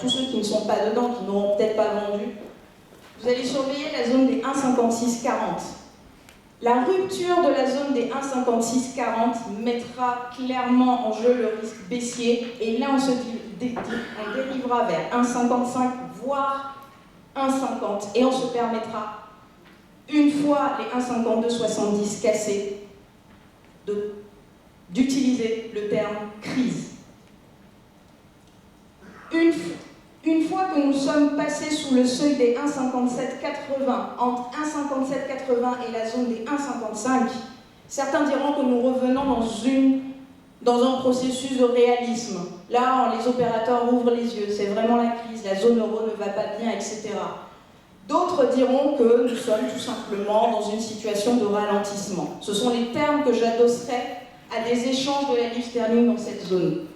tous ceux qui ne sont pas dedans, qui n'auront peut-être pas vendu, vous allez surveiller la zone des 1,56-40. La rupture de la zone des 1,56-40 mettra clairement en jeu le risque baissier, et là on dérivera vers 1,55 voire 1,50, et on se permettra, une fois les 1,52-70 cassés, d'utiliser le terme crise. Une fois que nous sommes passés sous le seuil des 1,5780, entre 1,5780 et la zone des 1,55, certains diront que nous revenons dans un processus de réalisme. Là, les opérateurs ouvrent les yeux, c'est vraiment la crise, la zone euro ne va pas bien, etc. D'autres diront que nous sommes tout simplement dans une situation de ralentissement. Ce sont les termes que j'adosserai à des échanges de la livre sterling dans cette zone.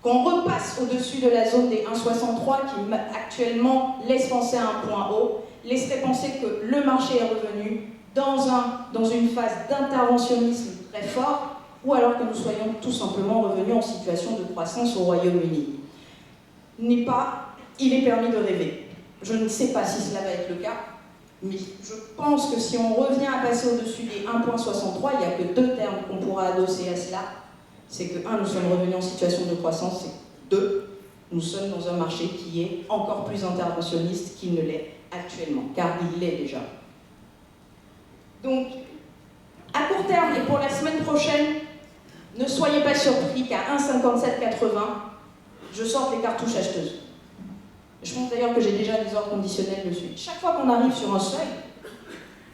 Qu'on repasse au-dessus de la zone des 1,63 qui actuellement laisse penser à un point haut, laisserait penser que le marché est revenu dans une phase d'interventionnisme très fort, ou alors que nous soyons tout simplement revenus en situation de croissance au Royaume-Uni. Il est permis de rêver. Je ne sais pas si cela va être le cas, mais je pense que si on revient à passer au-dessus des 1,63, il n'y a que deux termes qu'on pourra adosser à cela. C'est que, 1, nous sommes revenus en situation de croissance, et 2, nous sommes dans un marché qui est encore plus interventionniste qu'il ne l'est actuellement, car il l'est déjà. Donc, à court terme et pour la semaine prochaine, ne soyez pas surpris qu'à 1,5780, je sorte les cartouches acheteuses. Je pense d'ailleurs que j'ai déjà des ordres conditionnels dessus. Chaque fois qu'on arrive sur un seuil,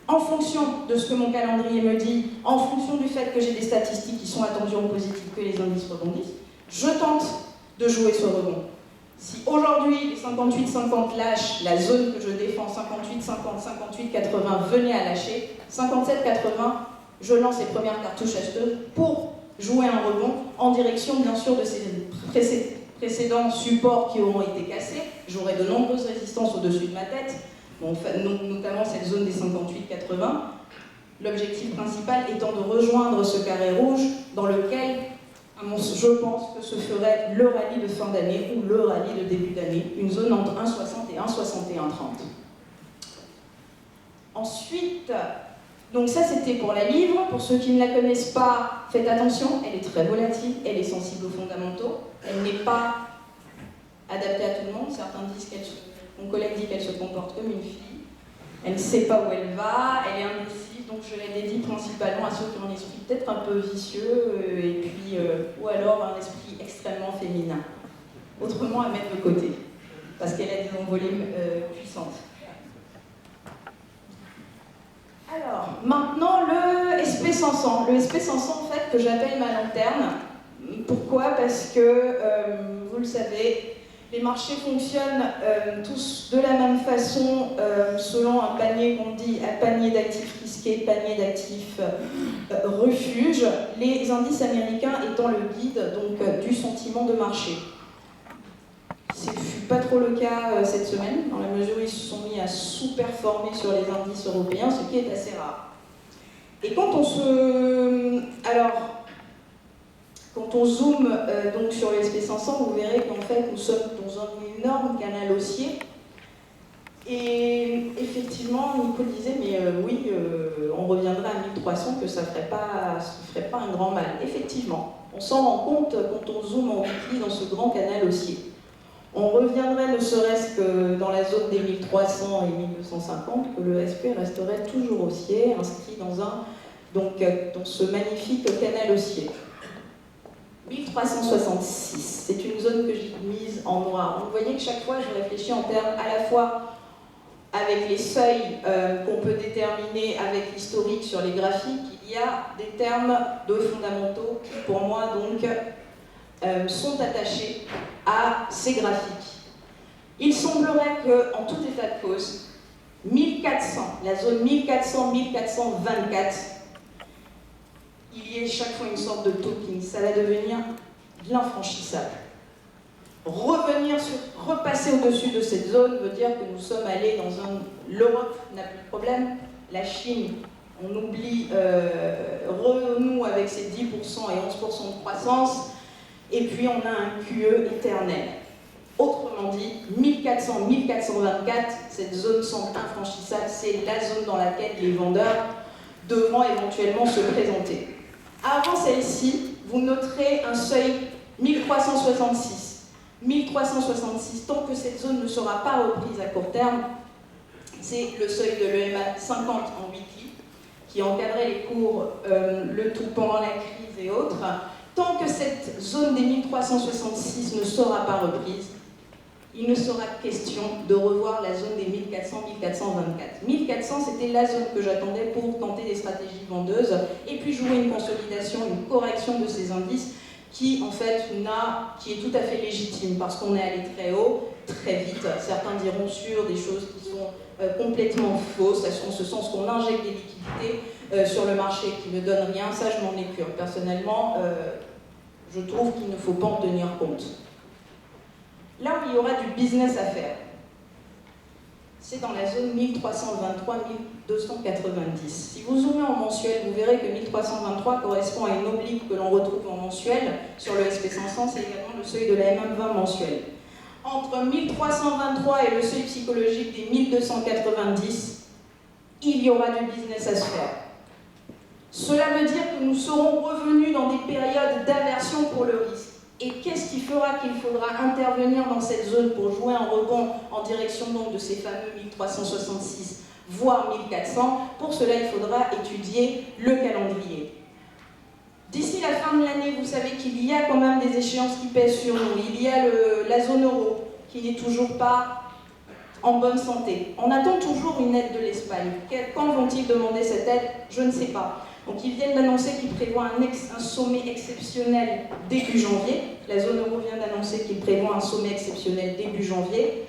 en fonction de ce que mon calendrier me dit, en fonction du fait que j'ai des statistiques qui sont attendues en positif, que les indices rebondissent, je tente de jouer ce rebond. Si aujourd'hui les 58-50 lâchent, la zone que je défends, 58-50, 58-80 venait à lâcher, 57-80, je lance les premières cartouches acheteuses pour jouer un rebond en direction bien sûr de ces précédents supports qui auront été cassés. J'aurai de nombreuses résistances au-dessus de ma tête, notamment cette zone des 58-80. L'objectif principal étant de rejoindre ce carré rouge dans lequel je pense que se ferait le rallye de fin d'année ou le rallye de début d'année, une zone entre 1,60 et 1,61,30. Ensuite, donc ça c'était pour la livre. Pour ceux qui ne la connaissent pas, faites attention, elle est très volatile, elle est sensible aux fondamentaux, elle n'est pas adaptée à tout le monde. Certains disent mon collègue dit qu'elle se comporte comme une fille, elle ne sait pas où elle va, elle est indécise, donc je la dédie principalement à ceux qui ont un esprit peut-être un peu vicieux, ou alors un esprit extrêmement féminin. Autrement à mettre de côté, parce qu'elle a des envolées puissantes. Alors, maintenant le SP500. Le SP500, en fait, que j'appelle ma lanterne. Pourquoi? Parce que, vous le savez, les marchés fonctionnent tous de la même façon selon un panier qu'on dit un panier d'actifs risqués, panier d'actifs refuge, les indices américains étant le guide donc, du sentiment de marché. Ce ne fut pas trop le cas cette semaine, dans la mesure où ils se sont mis à sous-performer sur les indices européens, ce qui est assez rare. Et quand on zoome donc sur le SP500, vous verrez qu'en fait nous sommes dans un énorme canal haussier. Et effectivement, Nico disait, mais oui, on reviendrait à 1300, que ça ne ferait pas un grand mal. Effectivement, on s'en rend compte quand on zoome en weekly dans ce grand canal haussier. On reviendrait ne serait-ce que dans la zone des 1300 et 1250, que le SP resterait toujours haussier, inscrit dans ce magnifique canal haussier. 1366, c'est une zone que j'ai mise en noir. Donc vous voyez que chaque fois, je réfléchis en termes à la fois avec les seuils qu'on peut déterminer avec l'historique sur les graphiques. Il y a des termes de fondamentaux qui, pour moi, donc, sont attachés à ces graphiques. Il semblerait qu'en tout état de cause, 1400, la zone 1400-1424, il y ait chaque fois une sorte de topping. Ça va devenir de l'infranchissable. Repasser au-dessus de cette zone veut dire que nous sommes allés dans un... L'Europe n'a plus de problème, la Chine, on oublie, renoue avec ses 10% et 11% de croissance, et puis on a un QE éternel. Autrement dit, 1400-1424, cette zone semble infranchissable, c'est la zone dans laquelle les vendeurs devront éventuellement se présenter. Avant celle-ci, vous noterez un seuil 1366. 1366, tant que cette zone ne sera pas reprise à court terme, c'est le seuil de l'EMA 50 en weekly, qui encadrait les cours, le tout pendant la crise et autres. Tant que cette zone des 1366 ne sera pas reprise, il ne sera question de revoir la zone des 1400-1424. 1400, c'était la zone que j'attendais pour tenter des stratégies vendeuses et puis jouer une consolidation, une correction de ces indices qui, en fait, qui est tout à fait légitime parce qu'on est allé très haut, très vite. Certains diront sur des choses qui sont complètement fausses, en ce sens qu'on injecte des liquidités sur le marché qui ne donnent rien. Ça, je m'en écure. Personnellement, je trouve qu'il ne faut pas en tenir compte. Là où il y aura du business à faire, c'est dans la zone 1323-1290. Si vous zoomez en mensuel, vous verrez que 1323 correspond à une oblique que l'on retrouve en mensuel. Sur le SP500, c'est également le seuil de la MM20 mensuel. Entre 1323 et le seuil psychologique des 1290, il y aura du business à se faire. Cela veut dire que nous serons revenus dans des périodes d'aversion pour le risque. Et qu'est-ce qui fera qu'il faudra intervenir dans cette zone pour jouer un rebond en direction donc de ces fameux 1366, voire 1400? Pour cela, il faudra étudier le calendrier. D'ici la fin de l'année, vous savez qu'il y a quand même des échéances qui pèsent sur nous. Il y a la zone euro, qui n'est toujours pas en bonne santé. On attend toujours une aide de l'Espagne. Quand vont-ils demander cette aide? Je ne sais pas. Donc ils viennent d'annoncer qu'ils prévoient un sommet exceptionnel début janvier. La zone euro vient d'annoncer qu'ils prévoient un sommet exceptionnel début janvier.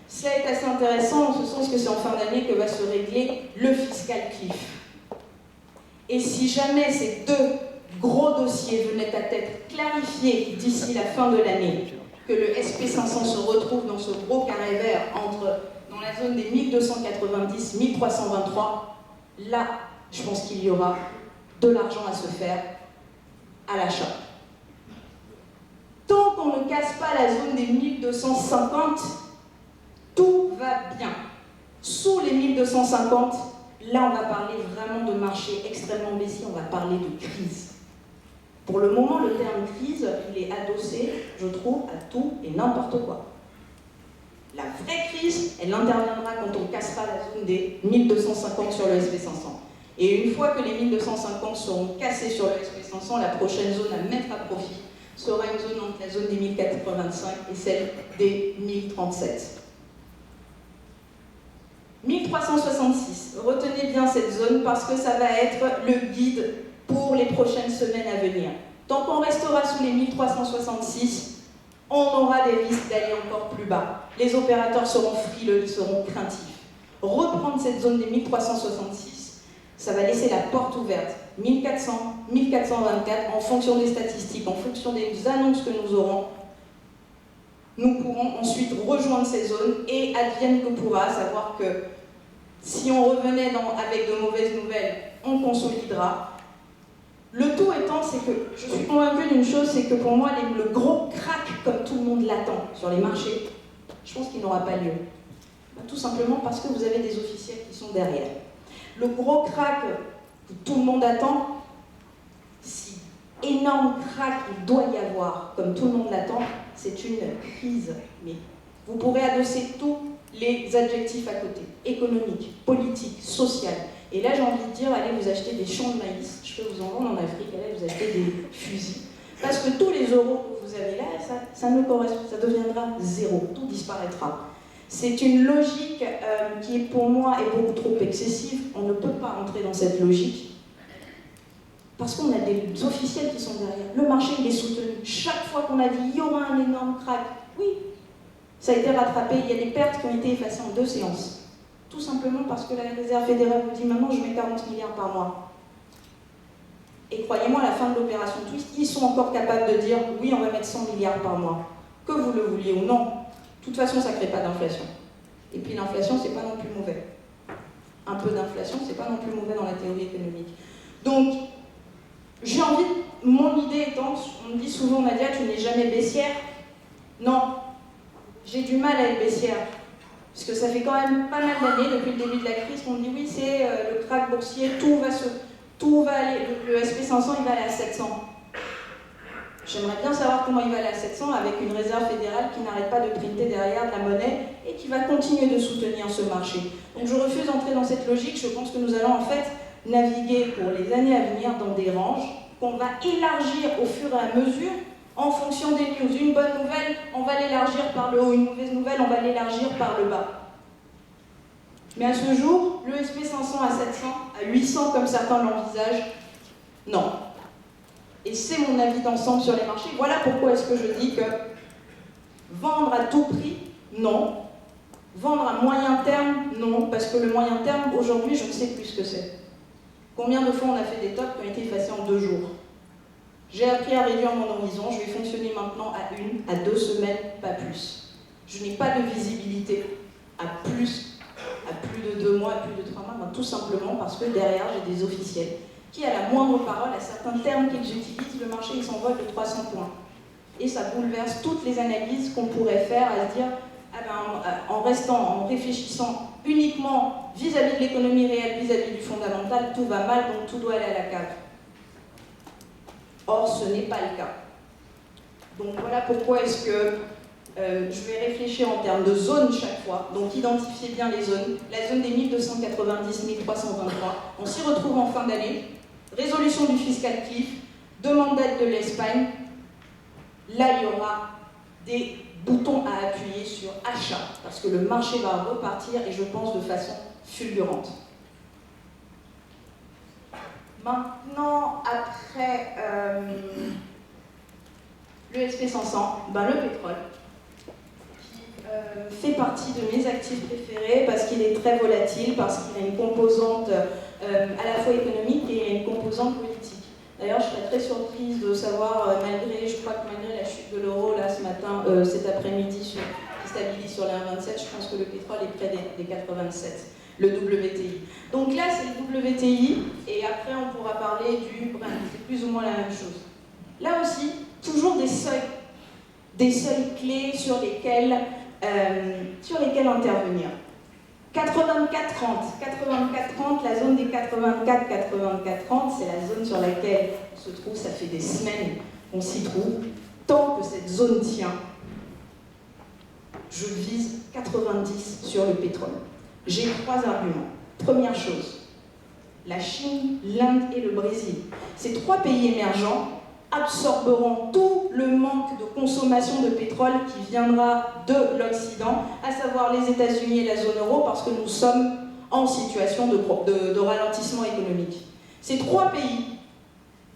Cela est assez intéressant en ce sens que c'est en fin d'année que va se régler le fiscal cliff. Et si jamais ces deux gros dossiers venaient à être clarifiés d'ici la fin de l'année, que le SP500 se retrouve dans ce gros carré vert dans la zone des 1290-1323, là, je pense qu'il y aura de l'argent à se faire à l'achat. Tant qu'on ne casse pas la zone des 1250, tout va bien. Sous les 1250, là on va parler vraiment de marché extrêmement baissier, on va parler de crise. Pour le moment, le terme crise, il est adossé, je trouve, à tout et n'importe quoi. La vraie crise, elle interviendra quand on cassera la zone des 1250 sur le SP500. Et une fois que les 1250 seront cassés sur le SP500, la prochaine zone à mettre à profit sera une zone entre la zone des 1085 et celle des 1037. 1366, retenez bien cette zone parce que ça va être le guide pour les prochaines semaines à venir. Tant qu'on restera sous les 1366, on aura des risques d'aller encore plus bas. Les opérateurs seront frileux, ils seront craintifs. Reprendre cette zone des 1366, ça va laisser la porte ouverte. 1400, 1424, en fonction des statistiques, en fonction des annonces que nous aurons, nous pourrons ensuite rejoindre ces zones et advienne que pourra, savoir que si on revenait avec de mauvaises nouvelles, on consolidera. Le tout étant, c'est que je suis convaincue d'une chose, c'est que pour moi, le gros crack, comme tout le monde l'attend sur les marchés, je pense qu'il n'aura pas lieu. Tout simplement parce que vous avez des officiels qui sont derrière. Le gros crack que tout le monde attend, si énorme crack il doit y avoir, comme tout le monde l'attend, c'est une crise. Mais vous pourrez adosser tous les adjectifs à côté, économique, politique, social. Et là, j'ai envie de dire, allez vous acheter des champs de maïs, je peux vous en vendre en Afrique, allez vous acheter des fusils. Parce que tous les euros que vous avez là, ça ne correspond, ça deviendra zéro, tout disparaîtra. C'est une logique qui, pour moi, est beaucoup trop excessive. On ne peut pas entrer dans cette logique parce qu'on a des officiels qui sont derrière. Le marché, il est soutenu. Chaque fois qu'on a dit il y aura un énorme crack, oui, ça a été rattrapé. Il y a des pertes qui ont été effacées en 2 séances. Tout simplement parce que la Réserve fédérale vous dit maintenant je mets 40 milliards par mois. Et croyez-moi, à la fin de l'opération Twist, ils sont encore capables de dire oui, on va mettre 100 milliards par mois. Que vous le vouliez ou non, de toute façon, ça ne crée pas d'inflation. Et puis l'inflation, c'est pas non plus mauvais. Un peu d'inflation, c'est pas non plus mauvais dans la théorie économique. Donc, j'ai envie, mon idée étant, on me dit souvent, Nadia, tu n'es jamais baissière. Non, j'ai du mal à être baissière. Parce que ça fait quand même pas mal d'années, depuis le début de la crise, qu'on dit oui, c'est le krach boursier, tout va aller, le SP500 il va aller à 700. J'aimerais bien savoir comment il va aller à 700 avec une réserve fédérale qui n'arrête pas de printer derrière de la monnaie et qui va continuer de soutenir ce marché. Donc je refuse d'entrer dans cette logique, je pense que nous allons en fait naviguer pour les années à venir dans des ranges qu'on va élargir au fur et à mesure en fonction des news. Une bonne nouvelle, on va l'élargir par le haut, une mauvaise nouvelle, on va l'élargir par le bas. Mais à ce jour, le SP500 à 700, à 800 comme certains l'envisagent, non. Et c'est mon avis d'ensemble sur les marchés. Voilà pourquoi est-ce que je dis que vendre à tout prix, non. Vendre à moyen terme, non. Parce que le moyen terme, aujourd'hui, je ne sais plus ce que c'est. Combien de fois on a fait des tops qui ont été effacés en 2 jours? J'ai appris à réduire mon horizon, je vais fonctionner maintenant à 1 à 2 semaines, pas plus. Je n'ai pas de visibilité à plus de 2 mois, à plus de 3 mois, ben, tout simplement parce que derrière j'ai des officiels qui, à la moindre parole, à certains termes qu'ils utilisent, le marché il s'envole de 300 points. Et ça bouleverse toutes les analyses qu'on pourrait faire à se dire, ah ben, en réfléchissant uniquement vis-à-vis de l'économie réelle, vis-à-vis du fondamental, tout va mal, donc tout doit aller à la cave. Or, ce n'est pas le cas. Donc voilà pourquoi est-ce que je vais réfléchir en termes de zones chaque fois. Donc identifiez bien les zones. La zone des 1290-1323, on s'y retrouve en fin d'année. Résolution du fiscal cliff, demande d'aide de l'Espagne. Là, il y aura des boutons à appuyer sur achat, parce que le marché va repartir, et je pense de façon fulgurante. Maintenant, après le SP500, ben, le pétrole, qui fait partie de mes actifs préférés parce qu'il est très volatile, parce qu'il a une composante à la fois économique et une composante politique. D'ailleurs, je serais très surprise de savoir, je crois que malgré la chute de l'euro, là, ce matin, cet après-midi, qui stabilise sur les 1,27, je pense que le pétrole est près des 87, le WTI. Donc là, c'est le WTI, et après, on pourra parler du Brent, c'est plus ou moins la même chose. Là aussi, toujours des seuils clés sur lesquels intervenir. 84-30, la zone des 84-30, c'est la zone sur laquelle on se trouve, ça fait des semaines qu'on s'y trouve. Tant que cette zone tient, je vise 90 sur le pétrole. J'ai 3 arguments. Première chose, la Chine, l'Inde et le Brésil. Ces 3 pays émergents absorberont tout le manque de consommation de pétrole qui viendra de l'Occident, à savoir les États-Unis et la zone euro, parce que nous sommes en situation de ralentissement économique. Ces 3 pays,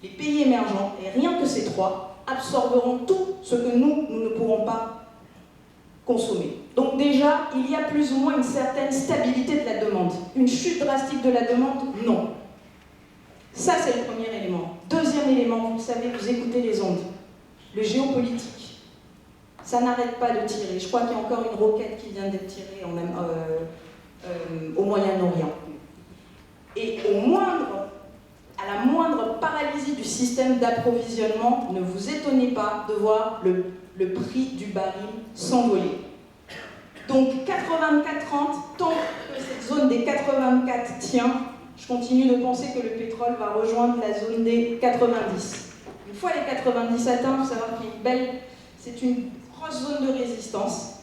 les pays émergents, et rien que ces 3, absorberont tout ce que nous ne pourrons pas consommer. Donc déjà, il y a plus ou moins une certaine stabilité de la demande. Une chute drastique de la demande, non. Ça, c'est le premier élément. Deuxième élément, vous le savez, vous écoutez les ondes. Le géopolitique. Ça n'arrête pas de tirer. Je crois qu'il y a encore une roquette qui vient d'être tirée au Moyen-Orient. Et à la moindre paralysie du système d'approvisionnement, ne vous étonnez pas de voir le prix du baril s'envoler. Donc 84-30, tant que cette zone des 84 tient, je continue de penser que le pétrole va rejoindre la zone des 90. Une fois les 90 atteints, il faut savoir qu'il y a c'est une grosse zone de résistance.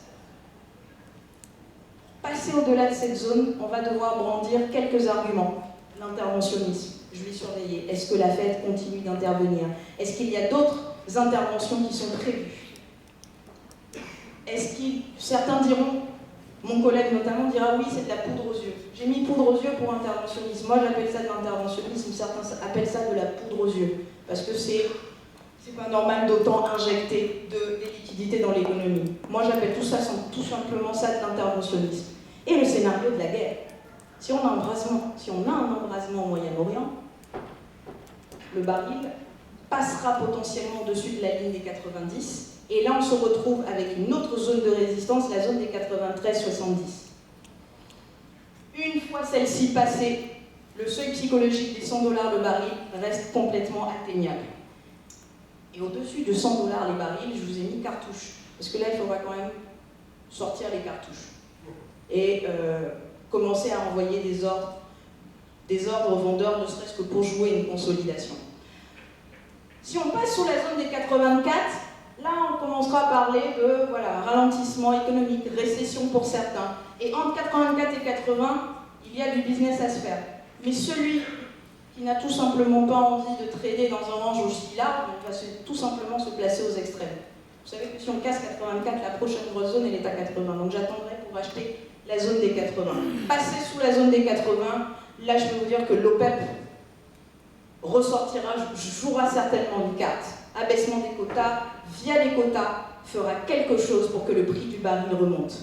Passer au-delà de cette zone, on va devoir brandir quelques arguments. L'interventionnisme, je vais surveiller. Est-ce que la Fed continue d'intervenir? Est-ce qu'il y a d'autres interventions qui sont prévues? Certains diront, mon collègue notamment dira oui, c'est de la poudre aux yeux. J'ai mis poudre aux yeux pour interventionnisme. Moi, j'appelle ça de l'interventionnisme, certains appellent ça de la poudre aux yeux. Parce que c'est pas normal d'autant injecter des liquidités dans l'économie. Moi, j'appelle tout simplement ça de l'interventionnisme. Et le scénario de la guerre. Si on a un embrasement au Moyen-Orient, le baril passera potentiellement au-dessus de la ligne des 90, et là on se retrouve avec une autre zone de résistance, la zone des 93-70. Une fois celle-ci passée, le seuil psychologique des 100 $ le baril reste complètement atteignable. Et au-dessus de 100 $ les barils, je vous ai mis cartouche, parce que là il faudra quand même sortir les cartouches et commencer à envoyer des ordres vendeurs, ne serait-ce que pour jouer une consolidation. Si on passe sous la zone des 84, là on commencera à parler de ralentissement économique, récession pour certains. Et entre 84 et 80, il y a du business à se faire. Mais celui qui n'a tout simplement pas envie de trader dans un range aussi large, il va tout simplement se placer aux extrêmes. Vous savez que si on casse 84, la prochaine grosse zone elle est à 80. Donc j'attendrai pour acheter la zone des 80. Passer sous la zone des 80, là je peux vous dire que l'OPEP ressortira, jouera certainement une carte. Abaissement des quotas, via les quotas, fera quelque chose pour que le prix du baril remonte.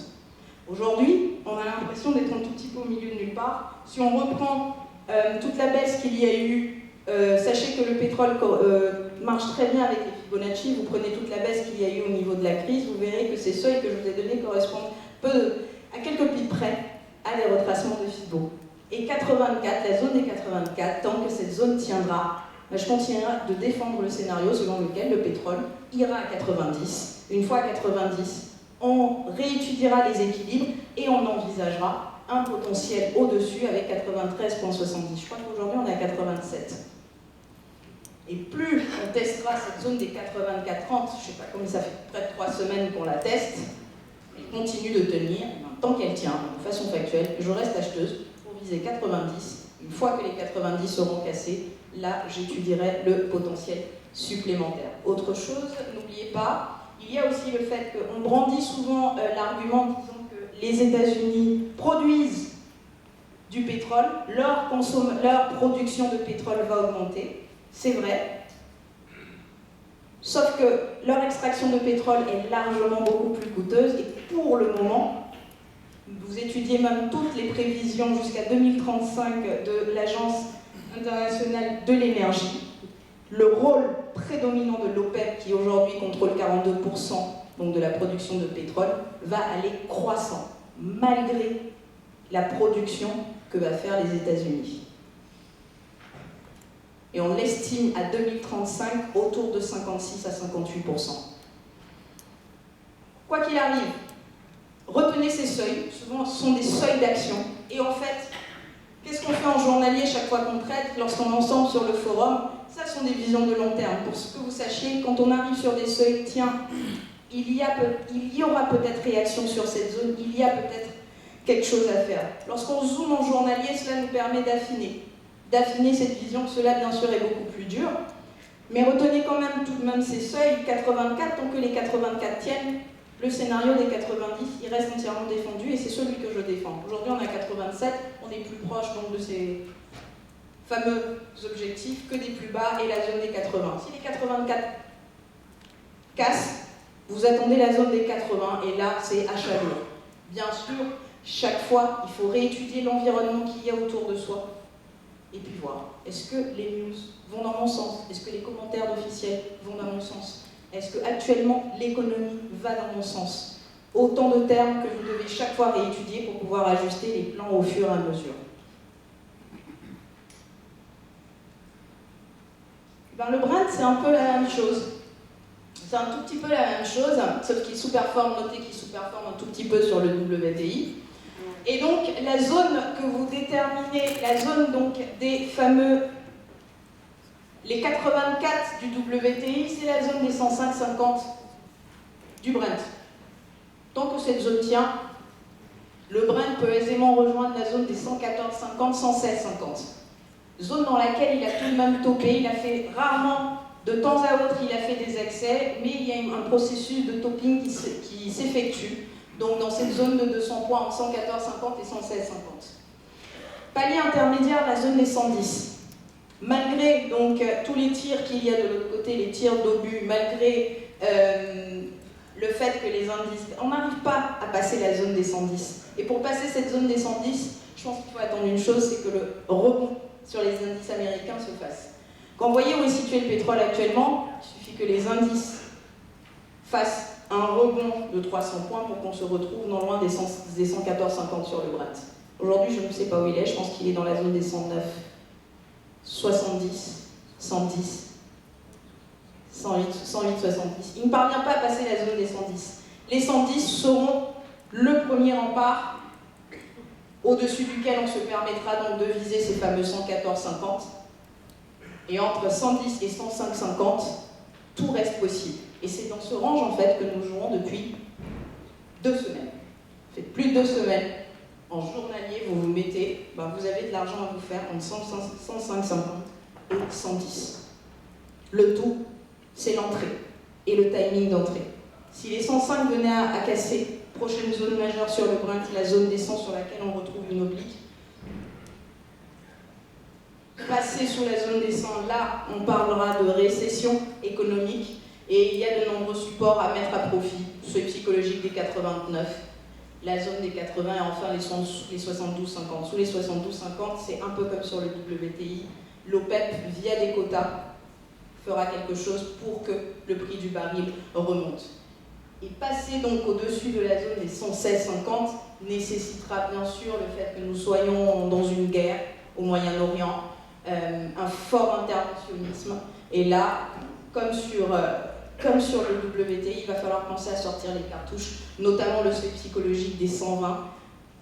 Aujourd'hui, on a l'impression d'être un tout petit peu au milieu de nulle part. Si on reprend toute la baisse qu'il y a eu, sachez que le pétrole marche très bien avec les Fibonacci. Vous prenez toute la baisse qu'il y a eu au niveau de la crise, vous verrez que ces seuils que je vous ai donnés correspondent à quelques pips près à des retracements de Fibo. Et 84, la zone des 84, tant que cette zone tiendra, je continuerai de défendre le scénario selon lequel le pétrole ira à 90. Une fois à 90, on réétudiera les équilibres et on envisagera un potentiel au-dessus avec 93,70. Je crois qu'aujourd'hui on est à 87. Et plus on testera cette zone des 84-30, je ne sais pas combien ça fait, près de 3 semaines qu'on la teste, elle continue de tenir, tant qu'elle tient, de façon factuelle, je reste acheteuse pour viser 90. Une fois que les 90 seront cassés, là j'étudierai le potentiel supplémentaire. Autre chose, n'oubliez pas, il y a aussi le fait qu'on brandit souvent l'argument disant que les États-Unis produisent du pétrole, leur production de pétrole va augmenter. C'est vrai, sauf que leur extraction de pétrole est largement beaucoup plus coûteuse et pour le moment, vous étudiez même toutes les prévisions jusqu'à 2035 de l'Agence internationale de l'énergie, le rôle prédominant de l'OPEP, qui aujourd'hui contrôle 42% donc de la production de pétrole, va aller croissant, malgré la production que va faire les États-Unis. Et on l'estime à 2035 autour de 56 à 58%. Quoi qu'il arrive, retenez ces seuils, souvent ce sont des seuils d'action, et en fait, qu'est-ce qu'on fait en journalier chaque fois qu'on traite, lorsqu'on est ensemble sur le forum? Ça sont des visions de long terme. Pour ce que vous sachiez, quand on arrive sur des seuils, tiens, il y aura peut-être réaction sur cette zone, il y a peut-être quelque chose à faire. Lorsqu'on zoome en journalier, cela nous permet d'affiner cette vision. Cela, bien sûr, est beaucoup plus dur. Mais retenez quand même tout de même ces seuils, 84, tant que les 84 tiennent, le scénario des 90, il reste entièrement défendu et c'est celui que je défends. Aujourd'hui, on est à 87, on est plus proche donc de ces fameux objectifs que des plus bas et la zone des 80. Si les 84 cassent, vous attendez la zone des 80 et là, c'est achat lourd. Bien sûr, chaque fois, il faut réétudier l'environnement qu'il y a autour de soi et puis voir, est-ce que les news vont dans mon sens? Est-ce que les commentaires d'officiels vont dans mon sens? Est-ce que actuellement l'économie va dans mon sens? Autant de termes que vous devez chaque fois réétudier pour pouvoir ajuster les plans au fur et à mesure. Ben, le Brent, c'est un peu la même chose. C'est un tout petit peu la même chose, sauf qu'il sous-performe, notez qu'il sous-performe un tout petit peu sur le WTI. Et donc, la zone que vous déterminez, la zone donc des fameux, les 84 du WTI, c'est la zone des 105,50 du Brent. Tant que cette zone tient, le Brent peut aisément rejoindre la zone des 114,50, 116,50. Zone dans laquelle il a tout de même topé, il a fait rarement, de temps à autre, il a fait des excès, mais il y a un processus de topping qui s'effectue. Donc dans cette zone de 200 points entre 114,50 et 116,50. Palier intermédiaire, la zone des 110. Malgré donc tous les tirs qu'il y a de l'autre côté, les tirs d'obus, malgré le fait que les indices... On n'arrive pas à passer la zone des 110. Et pour passer cette zone des 110, je pense qu'il faut attendre une chose, c'est que le rebond sur les indices américains se fasse. Quand vous voyez où est situé le pétrole actuellement, il suffit que les indices fassent un rebond de 300 points pour qu'on se retrouve non loin des 114,50 sur le Brent. Aujourd'hui, je ne sais pas où il est, je pense qu'il est dans la zone des 109, 70, 110, 108, 108, 70. Il ne parvient pas à passer la zone des 110. Les 110 seront le premier rempart au-dessus duquel on se permettra donc de viser ces fameux 114,50. Et entre 110 et 105,50, tout reste possible. Et c'est dans ce range en fait que nous jouons depuis 2 semaines. Ça fait plus de 2 semaines. En journalier, vous vous mettez, vous avez de l'argent à vous faire entre 105,50 et 110. Le tout, c'est l'entrée et le timing d'entrée. Si les 105 venaient à casser, prochaine zone majeure sur le Brent, la zone descend sur laquelle on retrouve une oblique. Passer sous la zone descend, là, on parlera de récession économique et il y a de nombreux supports à mettre à profit. Seuil psychologique des 89, la zone des 80 et enfin les 72,50. Sous les 72,50, c'est un peu comme sur le WTI. L'OPEP, via des quotas, fera quelque chose pour que le prix du baril remonte. Et passer donc au-dessus de la zone des 116,50 nécessitera bien sûr le fait que nous soyons dans une guerre au Moyen-Orient, un fort interventionnisme. Et là, comme sur le WTI, il va falloir penser à sortir les cartouches, notamment le seuil psychologique des 120.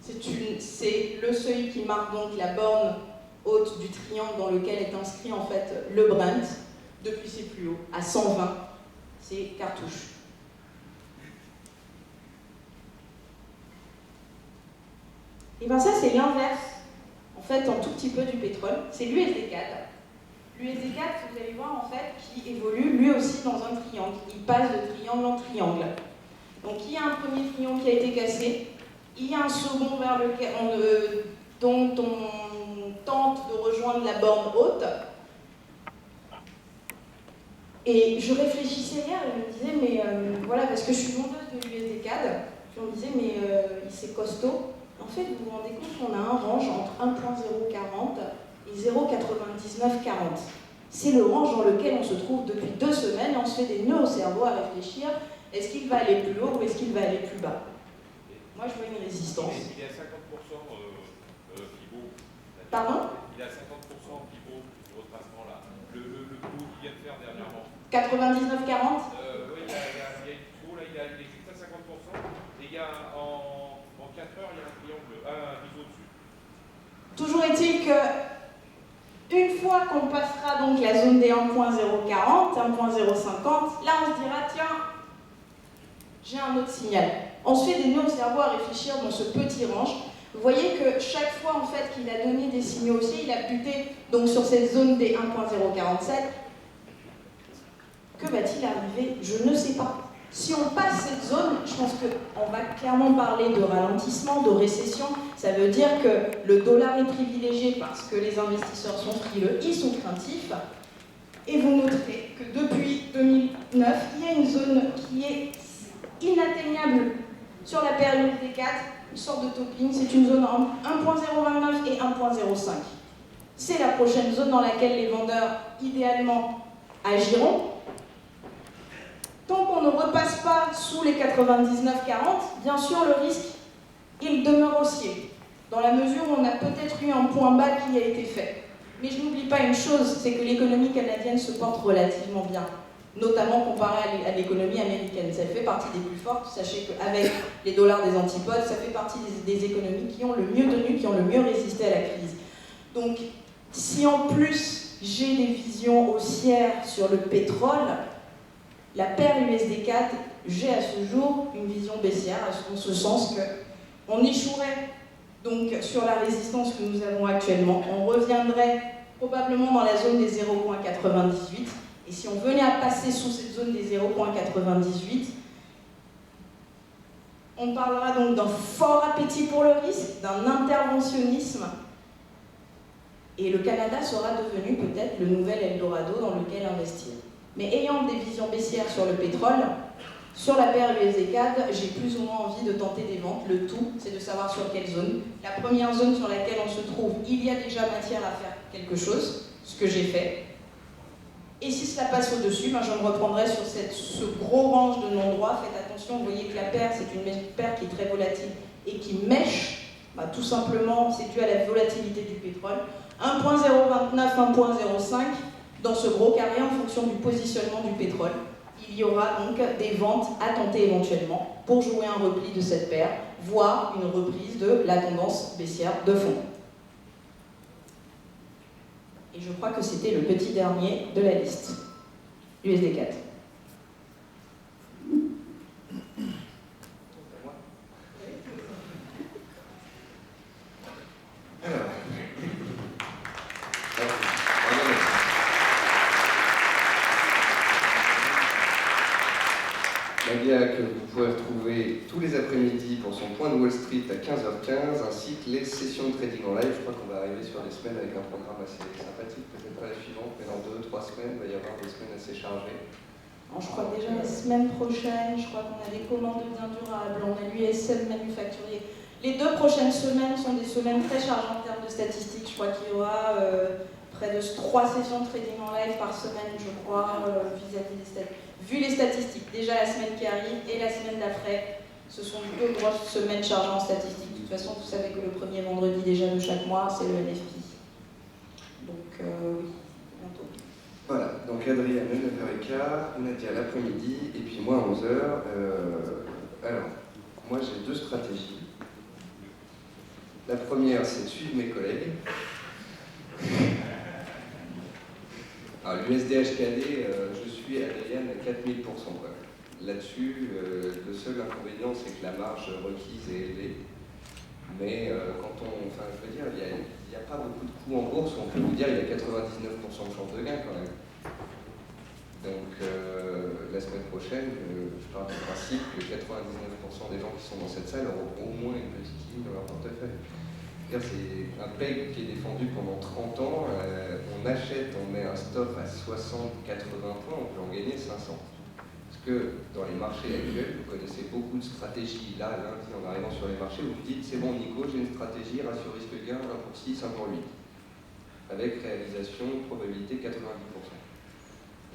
C'est le seuil qui marque donc la borne haute du triangle dans lequel est inscrit en fait le Brent, depuis ses plus hauts, à 120, c'est cartouche. Et bien ça c'est l'inverse, en fait, un tout petit peu du pétrole, c'est l'USD4. L'USD4, vous allez voir en fait, qui évolue lui aussi dans un triangle. Il passe de triangle en triangle. Donc il y a un premier triangle qui a été cassé, il y a un second vers lequel dont on tente de rejoindre la borne haute. Et je réfléchissais hier et je me disais, mais voilà, parce que je suis vendeuse de l'USD4, je me disais, mais c'est costaud. En fait, vous vous rendez compte qu'on a un range entre 1.040 et 0.9940. C'est le range dans lequel on se trouve depuis 2 semaines, on se fait des nœuds au cerveau à réfléchir, est-ce qu'il va aller plus haut ou est-ce qu'il va aller plus bas? Moi, je vois une résistance. Il est à 50% FIBO. Pardon? Il est à 50% FIBO du retracement là. Le coup qu'il vient de faire dernièrement. 99,40? Oui, il y a une trou là, il est juste à 50%. Et il y a en 4 heures, il y a un triangle, un biseau dessus. Toujours est-il que, une fois qu'on passera donc la zone des 1.040, 1.050, là on se dira, tiens, j'ai un autre signal. On se fait des nœuds au cerveau à réfléchir dans ce petit range. Vous voyez que chaque fois en fait qu'il a donné des signaux haussiers, il a buté donc sur cette zone des 1.047. Que va-t-il arriver? Je ne sais pas. Si on passe cette zone, je pense qu'on va clairement parler de ralentissement, de récession. Ça veut dire que le dollar est privilégié parce que les investisseurs sont frileux, ils sont craintifs. Et vous noterez que depuis 2009, il y a une zone qui est inatteignable sur la période des 4, une sorte de topping, c'est une zone entre 1.029 et 1.05. C'est la prochaine zone dans laquelle les vendeurs, idéalement, agiront. Tant qu'on ne repasse pas sous les 99,40, bien sûr, le risque, il demeure haussier, dans la mesure où on a peut-être eu un point bas qui a été fait. Mais je n'oublie pas une chose, c'est que l'économie canadienne se porte relativement bien, notamment comparé à l'économie américaine. Ça fait partie des plus fortes. Sachez qu'avec les dollars des antipodes, ça fait partie des économies qui ont le mieux tenu, qui ont le mieux résisté à la crise. Donc, si en plus j'ai des visions haussières sur le pétrole, la paire USD4, j'ai à ce jour une vision baissière, en ce sens qu'on échouerait donc sur la résistance que nous avons actuellement. On reviendrait probablement dans la zone des 0,98. Et si on venait à passer sous cette zone des 0,98, on parlera donc d'un fort appétit pour le risque, d'un interventionnisme. Et le Canada sera devenu peut-être le nouvel Eldorado dans lequel investir. Mais ayant des visions baissières sur le pétrole, sur la paire USD4, j'ai plus ou moins envie de tenter des ventes. Le tout, c'est de savoir sur quelle zone. La première zone sur laquelle on se trouve, il y a déjà matière à faire quelque chose, ce que j'ai fait. Et si cela passe au-dessus, je me reprendrai sur ce gros range de non-droit. Faites attention, vous voyez que la paire, c'est une paire qui est très volatile et qui mèche. Tout simplement, c'est dû à la volatilité du pétrole. 1.029, 1.05. Dans ce gros carré, en fonction du positionnement du pétrole, il y aura donc des ventes à tenter éventuellement pour jouer un repli de cette paire voire une reprise de la tendance baissière de fond. Et je crois que c'était le petit dernier de la liste, USD4. Nadia, que vous pouvez retrouver tous les après-midi pour son point de Wall Street à 15h15, ainsi que les sessions de trading en live. Je crois qu'on va arriver sur des semaines avec un programme assez sympathique, peut-être pas la suivante, mais dans 2-3 semaines, il va y avoir des semaines assez chargées. Alors, je crois déjà la semaine prochaine, je crois qu'on a des commandes de biens durables, on a l'USM manufacturier. Les 2 prochaines semaines sont des semaines très chargées en termes de statistiques. Je crois qu'il y aura près de 3 sessions de trading en live par semaine, je crois, vis-à-vis des statistiques. Vu les statistiques, déjà la semaine qui arrive et la semaine d'après, ce sont 2 grosses semaines chargées en statistiques. De toute façon, vous savez que le premier vendredi déjà de chaque mois, c'est le NFP. Donc oui, bientôt. Voilà, donc Adrien à 9h15, Nadia l'après-midi, et puis moi à 11h. Alors, moi j'ai 2 stratégies. La première, c'est de suivre mes collègues. Alors, l'USD-HKD, je suis à Adrien à 4000%. Là-dessus, le seul inconvénient, c'est que la marge requise est élevée. Mais quand on. Enfin, je veux dire, il n'y a pas beaucoup de coûts en bourse, on peut vous dire qu'il y a 99% de chance de gain quand même. Donc, la semaine prochaine, je pars du principe que 99% des gens qui sont dans cette salle auront au moins une petite ligne dans leur portefeuille. C'est un PEG qui est défendu pendant 30 ans, on achète, on met un stop à 60-80 points, on peut en gagner 500. Parce que dans les marchés actuels, vous connaissez beaucoup de stratégies. Là, lundi, en arrivant sur les marchés, vous vous dites, c'est bon Nico, j'ai une stratégie, ratio risque-gain, 1 pour 6, 1 pour 8. Avec réalisation, probabilité 90%.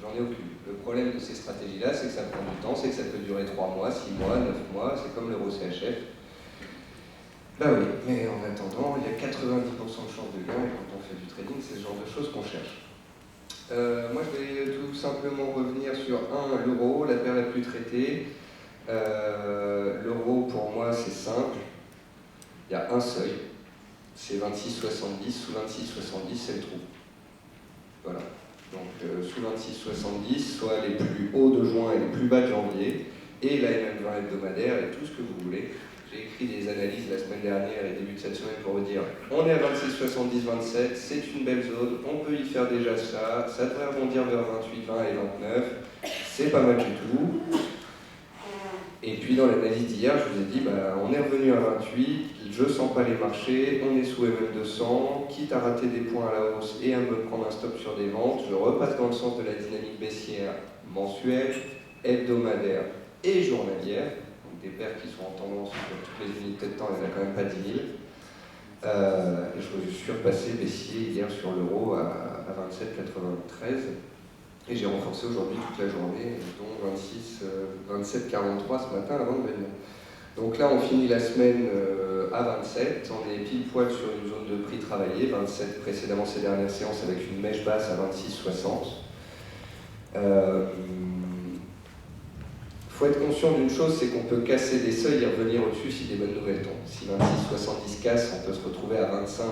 J'en ai aucune. Le problème de ces stratégies-là, c'est que ça prend du temps, c'est que ça peut durer 3 mois, 6 mois, 9 mois, c'est comme l'euro CHF. Bah oui, mais en attendant, il y a 90% de chances de gain, et quand on fait du trading, c'est ce genre de choses qu'on cherche. Moi, je vais tout simplement revenir sur l'euro, la paire la plus traitée. L'euro, pour moi, c'est simple. Il y a un seuil, c'est 26,70. Sous 26,70, c'est le trou. Voilà. Donc, sous 26,70, soit les plus hauts de juin et les plus bas de janvier, et la MM20 hebdomadaire, et tout ce que vous voulez. J'ai écrit des analyses la semaine dernière et début de cette semaine pour vous dire on est à 26,70-27, c'est une belle zone, on peut y faire déjà ça, ça devrait rebondir vers 28, 20 et 29, c'est pas mal du tout. Et puis dans l'analyse d'hier, je vous ai dit on est revenu à 28, je sens pas les marchés, on est sous MM200, quitte à rater des points à la hausse et à me prendre un stop sur des ventes, je repasse dans le sens de la dynamique baissière mensuelle, hebdomadaire et journalière. Des paires qui sont en tendance sur toutes les unités de temps, il n'y en a quand même pas 10 000. Je suis repassé baissier hier sur l'euro à 27,93 et j'ai renforcé aujourd'hui toute la journée, dont 27,43 ce matin avant de venir. Donc là, on finit la semaine à 27, on est pile poil sur une zone de prix travaillée, 27 précédemment ces dernières séances avec une mèche basse à 26,60. Il faut être conscient d'une chose, c'est qu'on peut casser des seuils et revenir au-dessus si des bonnes nouvelles tombent. Si 26,70 casse, on peut se retrouver à 25